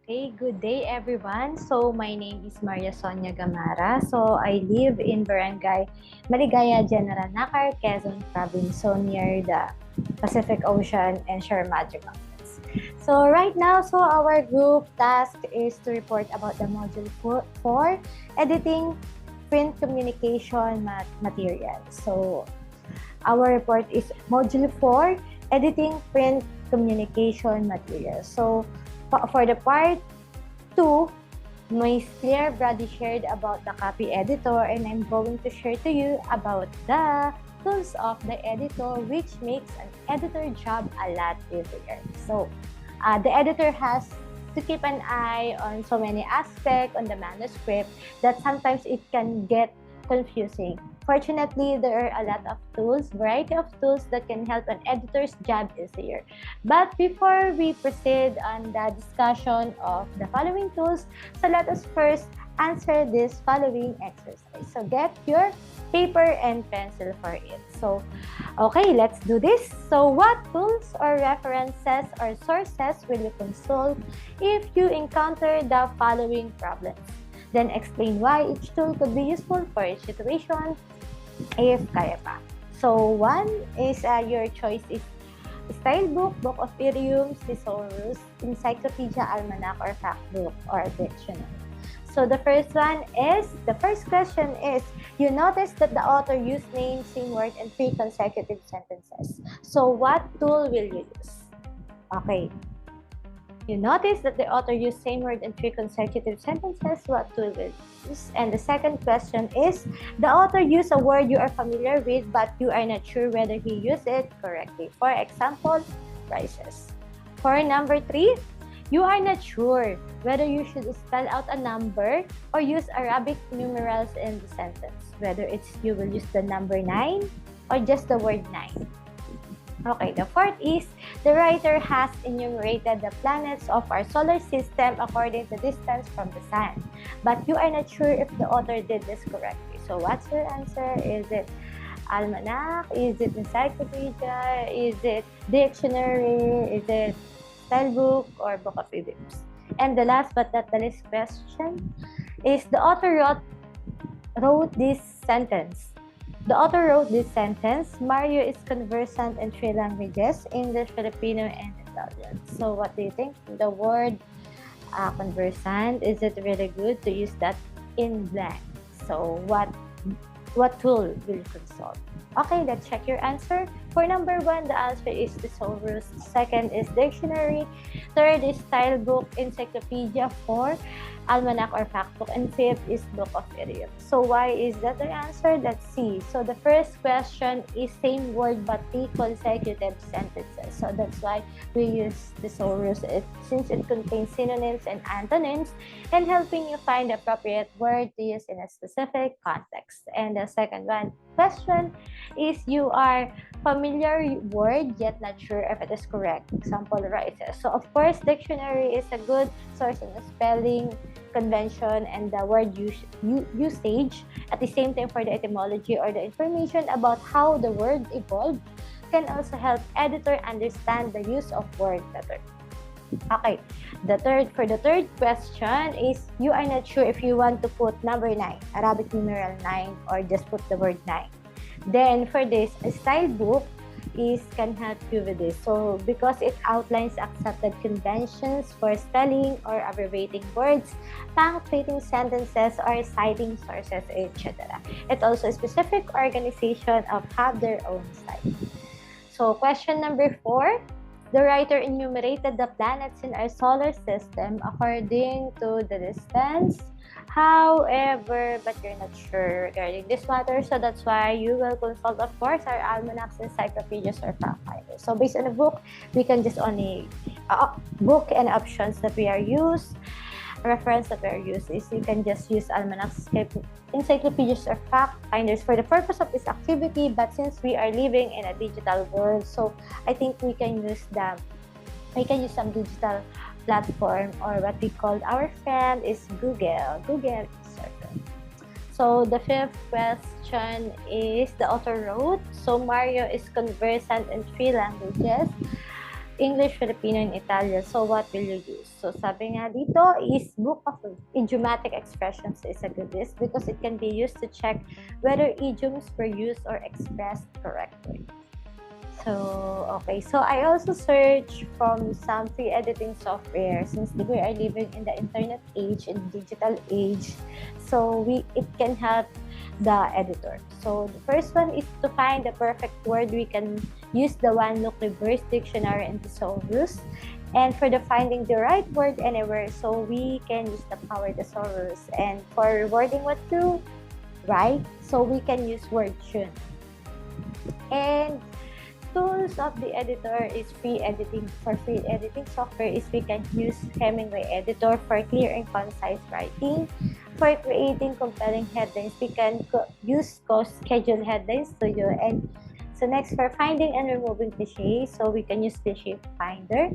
Okay, good day everyone. So my name is Mariz Gamara. So I live in Barangay Maligaya, General Nakar, Quezon Province, so near the Pacific Ocean and Sierra Madre Mountains. So right now, our group task is to report about the module 4 editing print communication materials. So our report is module 4 editing print communication materials. So for the part 2, Miss Claire Brady shared about the copy editor, and I'm going to share to you about the tools of the editor, which makes an editor job a lot easier. So the editor has to keep an eye on so many aspects on the manuscript that sometimes it can get confusing. Fortunately, there are a lot of tools, variety of tools that can help an editor's job easier. But before we proceed on the discussion of the following tools, so let us first answer this following exercise. So get your paper and pencil for it. So, okay, let's do this. So what tools or references or sources will you consult if you encounter the following problems? Then explain why each tool could be useful for each situation if kaya pa. So one is your choice is style book, book of idioms, thesaurus, encyclopedia, almanac, or fact book, or dictionary. So the first question is, you notice that the author used name, same word, and 3 consecutive sentences. So what tool will you use? Okay. You notice that the author used same word and 3 consecutive sentences. What tool will you use? And the second question is, the author used a word you are familiar with, but you are not sure whether he used it correctly. For example, prices. For number 3, you are not sure whether you should spell out a number or use Arabic numerals in the sentence. Whether you will use the number 9 or just the word 9. Okay, the fourth is, the writer has enumerated the planets of our solar system according to distance from the sun. But you are not sure if the author did this correctly. So what's your answer? Is it almanac? Is it encyclopedia? Is it dictionary? Is it style book or book of idioms? And the last but not the least question is, the author wrote this sentence. The author wrote this sentence, Mario is conversant in 3 languages, English, Filipino, and Italian. So what do you think? The word conversant, is it really good to use that in blank? So what tool will you consult? Okay, let's check your answer. For number 1, the answer is thesaurus. Second is dictionary. Third is style book, encyclopedia. 4, almanac or fact book. And 5th is book of idioms. So why is that the answer? Let's see. So the first question is same word but 3 consecutive sentences. So that's why we use thesaurus, since it contains synonyms and antonyms and helping you find the appropriate word to use in a specific context. And the second question is, you are familiar word yet not sure if it is correct. Example, rices. So of course, dictionary is a good source in the spelling convention and the word usage. At the same time, for the etymology or the information about how the word evolved can also help editor understand the use of word better. Okay, for the third question is, you are not sure if you want to put number 9, Arabic numeral 9, or just put the word 9. Then for this, a style book can help you with this. So because it outlines accepted conventions for spelling or abbreviating words, punctuating sentences, or citing sources, etc. It also a specific organization of have their own style. So question number 4, the writer enumerated the planets in our solar system according to the distance. However, but you're not sure regarding this matter, so that's why you will consult, of course, our almanacs, encyclopedias, or fact finders. So based on the book, we can just only book and options that we are used. Reference that we are used is you can just use almanacs, encyclopedias, or fact finders for the purpose of this activity. But since we are living in a digital world, so I think we can use some digital platform, or what we call our friend is Google search. So the 5th question is, the author wrote, so Mario is conversant in 3 languages. English, Filipino, and Italian. So what will you use? So sabi nga dito is book of idiomatic expressions is a good list because it can be used to check whether idioms were used or expressed correctly. So, okay. So, I also search from some free editing software since we are living in the internet age and digital age. So, it can help the editor. So, the first one is to find the perfect word. We can use the One-Look Reverse Dictionary and Thesaurus. And for the finding the right word anywhere, so we can use the Power Thesaurus. And for wording what to write, so we can use WordTune. And tools of the editor is free editing. For free editing software is we can use Hemingway Editor for clear and concise writing. For creating compelling headlines, we can use scheduled headlines studio. And so next, for finding and removing cliches, so we can use Cliche Finder.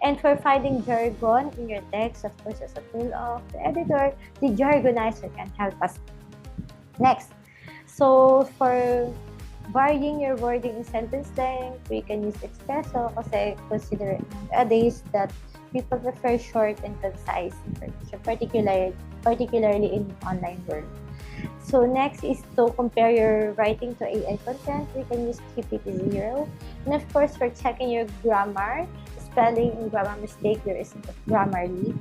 And for finding jargon in your text, of course, as a tool of the editor, the Jargonizer can help us. Next, so for varying your wording in sentence length, we can use Espresso kasi consider nowadays that people prefer short and concise information, particularly in online world. So next is to compare your writing to AI content. We can use GPT-0. And of course, for checking your grammar, spelling and grammar mistake, there is Grammarly.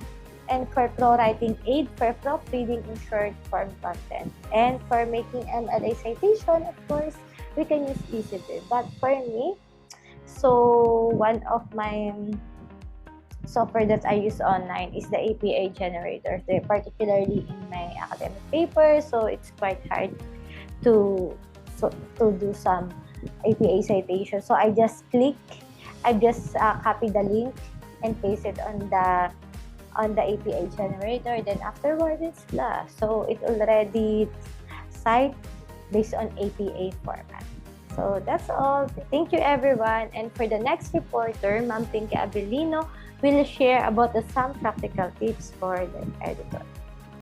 And for pro writing aid, for proofreading in short form content. And for making MLA citation, of course, we can use EasyBib. But for me, so one of my software that I use online is the APA generator, particularly in my academic papers. So it's quite hard to do some APA citation. So I just copy the link and paste it on the APA generator. Then afterward, it's blah. So it already cite based on APA format. So that's all. Thank you, everyone. And for the next reporter, Ma'am Pinky Abelino will share about some practical tips for the editor.